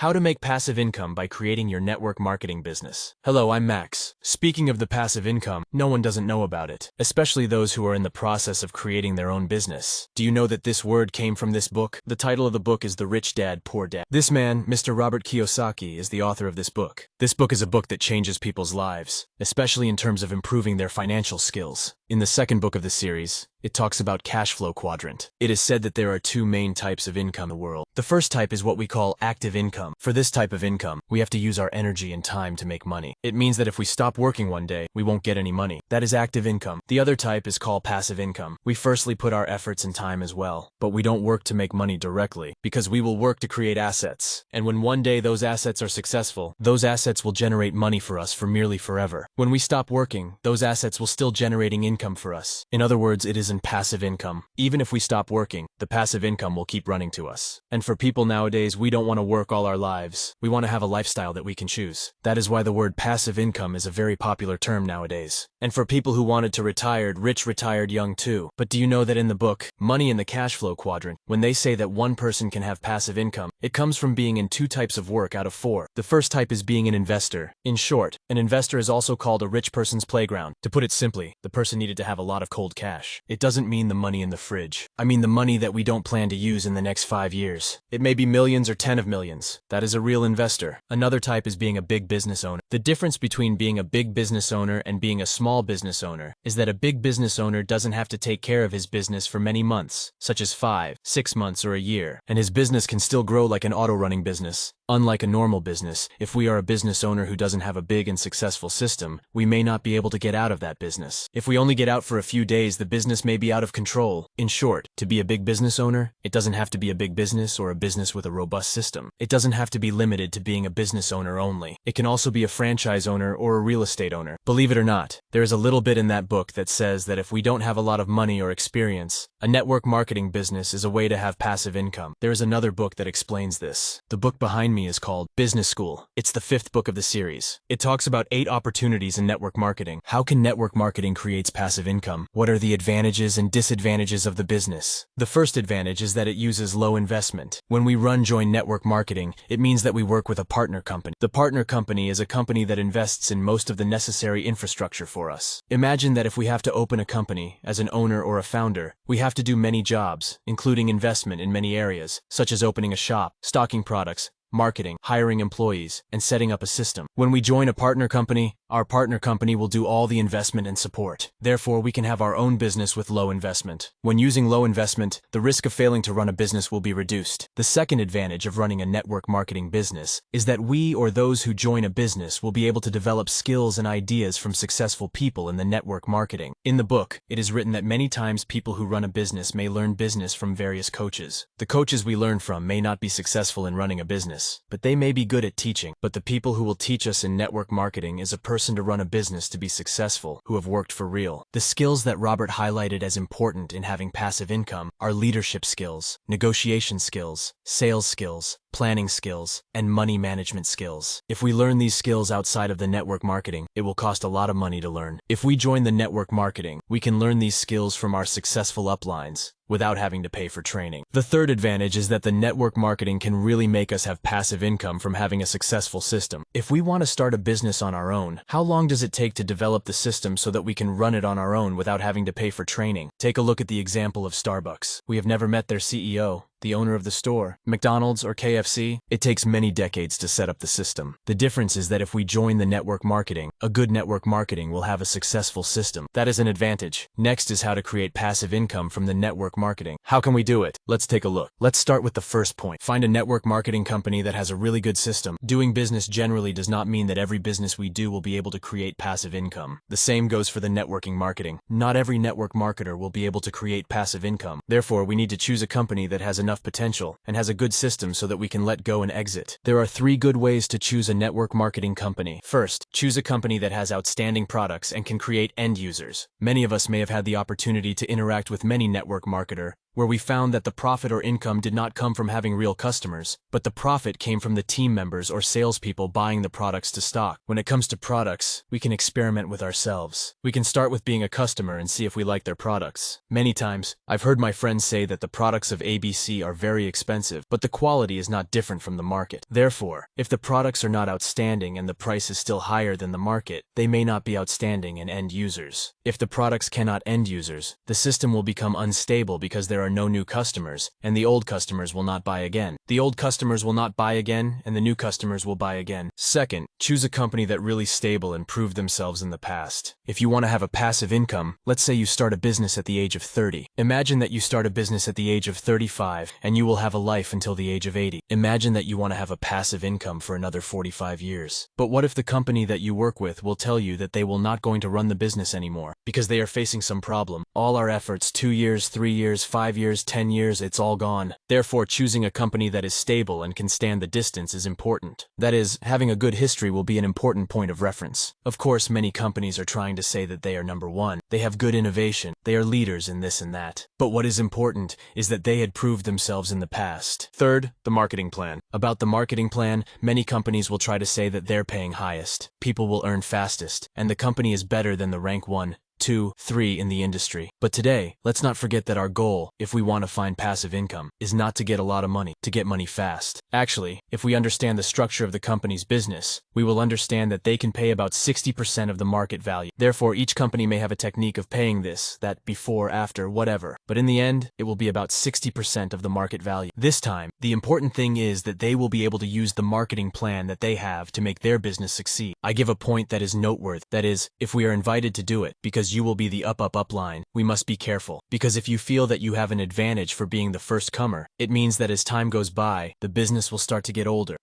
How to make passive income by creating your network marketing business. Hello, I'm Max. Speaking of the passive income, no one doesn't know about it, especially those who are in the process of creating their own business. Do you know that this word came from this book? The title of the book is The Rich Dad, Poor Dad. This man, Mr. Robert Kiyosaki, is the author of this book. This book is a book that changes people's lives, especially in terms of improving their financial skills. In the second book of the series, it talks about cash flow quadrant. It is said that there are two main types of income in the world. The first type is what we call active income. For this type of income, we have to use our energy and time to make money. It means that if we stop working one day, we won't get any money. That is active income. The other type is called passive income. We firstly put our efforts and time as well, but we don't work to make money directly because we will work to create assets. And when one day those assets are successful, those assets will generate money for us for merely forever. When we stop working, those assets will still generating income for us. In other words, it isn't passive income. Even if we stop working, the passive income will keep running to us. And for people nowadays, we don't want to work all our lives. We want to have a lifestyle that we can choose. That is why the word passive income is a very popular term nowadays. And for people who wanted to retire, rich retired young too. But do you know that in the book, Money in the Cash Flow Quadrant, when they say that one person can have passive income, it comes from being in two types of work out of four. The first type is being an investor. In short, an investor is also called a rich person's playground. To put it simply, the person needed to have a lot of cold cash. It doesn't mean the money in the fridge. I mean the money that we don't plan to use in the next 5 years. It may be millions or 10 of millions. That is a real investor. Another type is being a big business owner. The difference between being a big business owner and being a small business owner is that a big business owner doesn't have to take care of his business for many months, such as 5, 6 months or a year, and his business can still grow like an auto-running business. Unlike a normal business, if we are a business owner who doesn't have a big and successful system, we may not be able to get out of that business. If we only get out for a few days, the business may be out of control. In short, to be a big business owner, it doesn't have to be a big business or a business with a robust system. It doesn't have to be limited to being a business owner only. It can also be a franchise owner or a real estate owner. Believe it or not, there is a little bit in that book that says that if we don't have a lot of money or experience, a network marketing business is a way to have passive income. There is another book that explains this. The book behind me is called Business School. It's the 5th book of the series. It talks about 8 opportunities in network marketing. How can network marketing create passive income? What are the advantages and disadvantages of the business? The first advantage is that it uses low investment. When we join network marketing, it means that we work with a partner company. The partner company is a company that invests in most of the necessary infrastructure for us. Imagine that if we have to open a company as an owner or a founder, we have to do many jobs, including investment in many areas, such as opening a shop, stocking products, marketing, hiring employees, and setting up a system. When we join a partner company, our partner company will do all the investment and support. Therefore, we can have our own business with low investment. When using low investment, the risk of failing to run a business will be reduced. The second advantage of running a network marketing business is that we or those who join a business will be able to develop skills and ideas from successful people in the network marketing. In the book, it is written that many times people who run a business may learn business from various coaches. The coaches we learn from may not be successful in running a business, but they may be good at teaching. But the people who will teach us in network marketing is a person to run a business to be successful, who have worked for real. The skills that Robert highlighted as important in having passive income are leadership skills, negotiation skills, sales skills, planning skills, and money management skills. If we learn these skills outside of the network marketing, it will cost a lot of money to learn. If we join the network marketing, we can learn these skills from our successful uplines without having to pay for training. The third advantage is that the network marketing can really make us have passive income from having a successful system. If we want to start a business on our own, how long does it take to develop the system so that we can run it on our own without having to pay for training? Take a look at the example of Starbucks. We have never met their CEO, the owner of the store. McDonald's or KFC, it takes many decades to set up the system. The difference is that if we join the network marketing, a good network marketing will have a successful system. That is an advantage. Next is how to create passive income from the network marketing. How can we do it? Let's take a look. Let's start with the first point. Find a network marketing company that has a really good system. Doing business generally does not mean that every business we do will be able to create passive income. The same goes for the networking marketing. Not every network marketer will be able to create passive income. Therefore, we need to choose a company that has enough potential and has a good system so that we can let go and exit. There are 3 good ways to choose a network marketing company. First, choose a company that has outstanding products and can create end users. Many of us may have had the opportunity to interact with many network marketer where we found that the profit or income did not come from having real customers, but the profit came from the team members or salespeople buying the products to stock. When it comes to products, we can experiment with ourselves. We can start with being a customer and see if we like their products. Many times, I've heard my friends say that the products of ABC are very expensive, but the quality is not different from the market. Therefore, if the products are not outstanding and the price is still higher than the market, they may not be outstanding in end users. If the products cannot end users, the system will become unstable because there are no new customers, and the old customers will not buy again. The old customers will not buy again, and the new customers will buy again. Second, choose a company that really stable and proved themselves in the past. If you want to have a passive income, let's say you start a business at the age of 30. Imagine that you start a business at the age of 35, and you will have a life until the age of 80. Imagine that you want to have a passive income for another 45 years. But what if the company that you work with will tell you that they will not going to run the business anymore because they are facing some problem? All our efforts, 2 years, 3 years, 5 years, 10 years, it's all gone. Therefore, choosing a company that is stable and can stand the distance is important. That is, having a good history will be an important point of reference. Of course, many companies are trying to say that they are number one. They have good innovation. They are leaders in this and that. But what is important is that they had proved themselves in the past. Third, the marketing plan. About the marketing plan, many companies will try to say that they're paying highest. People will earn fastest, and the company is better than the rank 1, 2, 3 in the industry. But today, let's not forget that our goal, if we want to find passive income, is not to get a lot of money, to get money fast. Actually, if we understand the structure of the company's business, we will understand that they can pay about 60% of the market value. Therefore, each company may have a technique of paying this, that, before, after, whatever. But in the end, it will be about 60% of the market value. This time, the important thing is that they will be able to use the marketing plan that they have to make their business succeed. I give a point that is noteworthy. That is, if we are invited to do it, because you will be the up line, we must be careful. Because if you feel that you have an advantage for being the first comer, it means that as time goes by, the business will start to get older.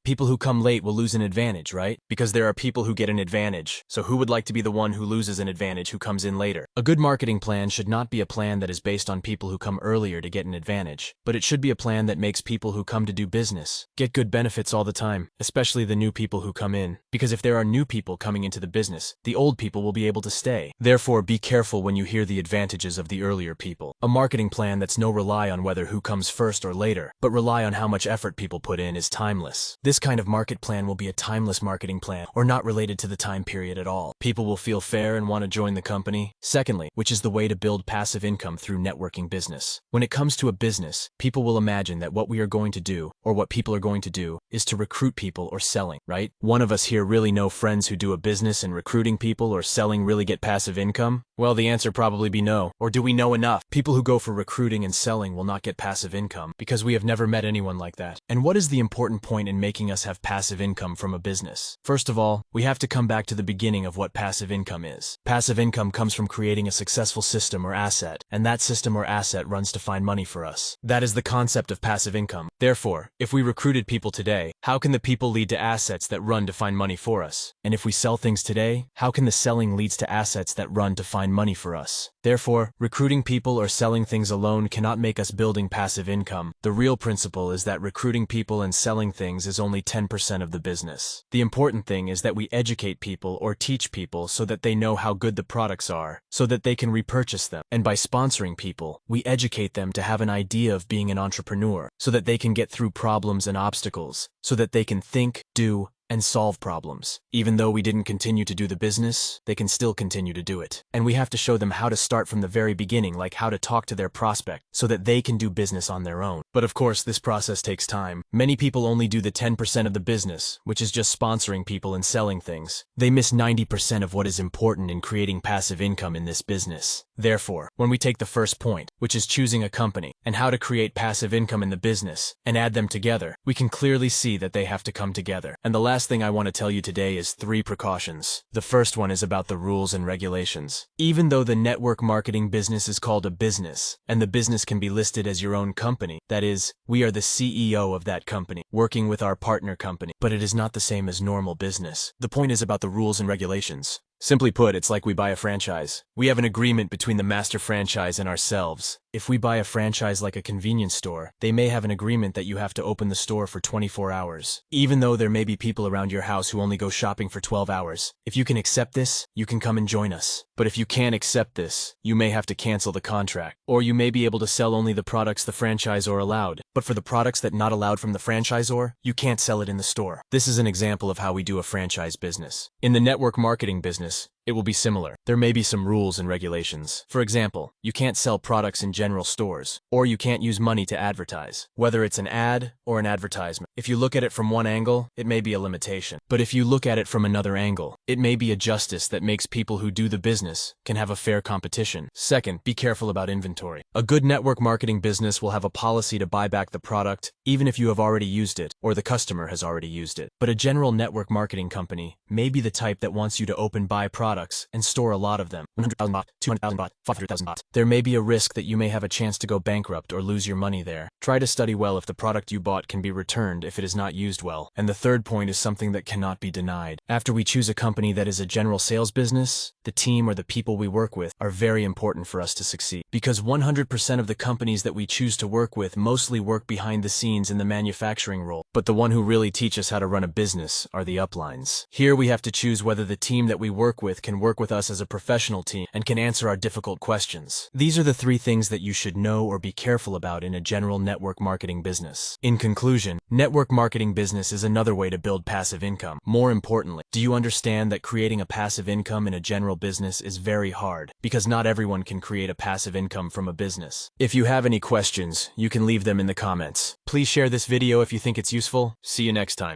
People who come late will lose an advantage, right? Because there are people who get an advantage. So who would like to be the one who loses an advantage who comes in later? A good marketing plan should not be a plan that is based on people who come earlier to get an advantage, but it should be a plan that makes people who come to do business get good benefits all the time, especially the new people who come in. Because if there are new people coming into the business, the old people will be able to stay. Therefore, be careful when you hear the advantages of the earlier people. A marketing plan that's no rely on whether who comes first or later, but rely on how much effort people put in is timeless. This kind of market plan will be a timeless marketing plan, or not related to the time period at all. People will feel fair and want to join the company. Secondly, which is the way to build passive income through networking business. When it comes to a business, people will imagine that what we are going to do, or what people are going to do, is to recruit people or selling, right? One of us here really know friends who do a business and recruiting people or selling really get passive income? Well, the answer probably be no. Or do we know enough? People who go for recruiting and selling will not get passive income because we have never met anyone like that. And what is the important point in making us have passive income from a business? First of all, we have to come back to the beginning of what passive income is. Passive income comes from creating a successful system or asset, and that system or asset runs to find money for us. That is the concept of passive income. Therefore, if we recruited people today, how can the people lead to assets that run to find money for us? And if we sell things today, how can the selling leads to assets that run to find money for us? Therefore, recruiting people or selling things alone cannot make us building passive income. The real principle is that recruiting people and selling things is only 10% of the business. The important thing is that we educate people or teach people so that they know how good the products are, so that they can repurchase them. And by sponsoring people, we educate them to have an idea of being an entrepreneur, so that they can get through problems and obstacles, so that they can think, do, and solve problems. Even though we didn't continue to do the business, they can still continue to do it. And we have to show them how to start from the very beginning, like how to talk to their prospect, so that they can do business on their own. But of course, this process takes time. Many people only do the 10% of the business, which is just sponsoring people and selling things. They miss 90% of what is important in creating passive income in this business. Therefore, when we take the first point, which is choosing a company, and how to create passive income in the business, and add them together, we can clearly see that they have to come together. And the last thing I want to tell you today is 3 precautions. The first one is about the rules and regulations. Even though the network marketing business is called a business, and the business can be listed as your own company, that is, we are the CEO of that company, working with our partner company, but it is not the same as normal business. The point is about the rules and regulations. Simply put, it's like we buy a franchise. We have an agreement between the master franchise and ourselves. If we buy a franchise like a convenience store, they may have an agreement that you have to open the store for 24 hours, even though there may be people around your house who only go shopping for 12 hours. If you can accept this, you can come and join us. But if you can't accept this, you may have to cancel the contract, or you may be able to sell only the products the franchisor allowed. But for the products that not allowed from the franchisor, you can't sell it in the store. This is an example of how we do a franchise business. In the network marketing business, it will be similar. There may be some rules and regulations. For example, you can't sell products in general stores, or you can't use money to advertise, whether it's an ad or an advertisement. If you look at it from one angle, it may be a limitation. But if you look at it from another angle, it may be a justice that makes people who do the business can have a fair competition. Second, be careful about inventory. A good network marketing business will have a policy to buy back the product, even if you have already used it, or the customer has already used it. But a general network marketing company may be the type that wants you to open buy products and store a lot of them. 100,000 baht, 200,000 baht, 500,000 baht. There may be a risk that you may have a chance to go bankrupt or lose your money there. Try to study well if the product you bought can be returned if it is not used well. And the third point is something that cannot be denied. After we choose a company that is a general sales business, the team or the people we work with are very important for us to succeed. Because 100% of the companies that we choose to work with mostly work behind the scenes in the manufacturing role. But the one who really teach us how to run a business are the uplines. Here we have to choose whether the team that we work with can work with us as a professional team and can answer our difficult questions. These are the 3 things that you should know or be careful about in a general network marketing business. In conclusion, network marketing business is another way to build passive income. More importantly, do you understand that creating a passive income in a general business is very hard, because not everyone can create a passive income from a business? If you have any questions, you can leave them in the comments. Please share this video if you think it's useful. See you next time.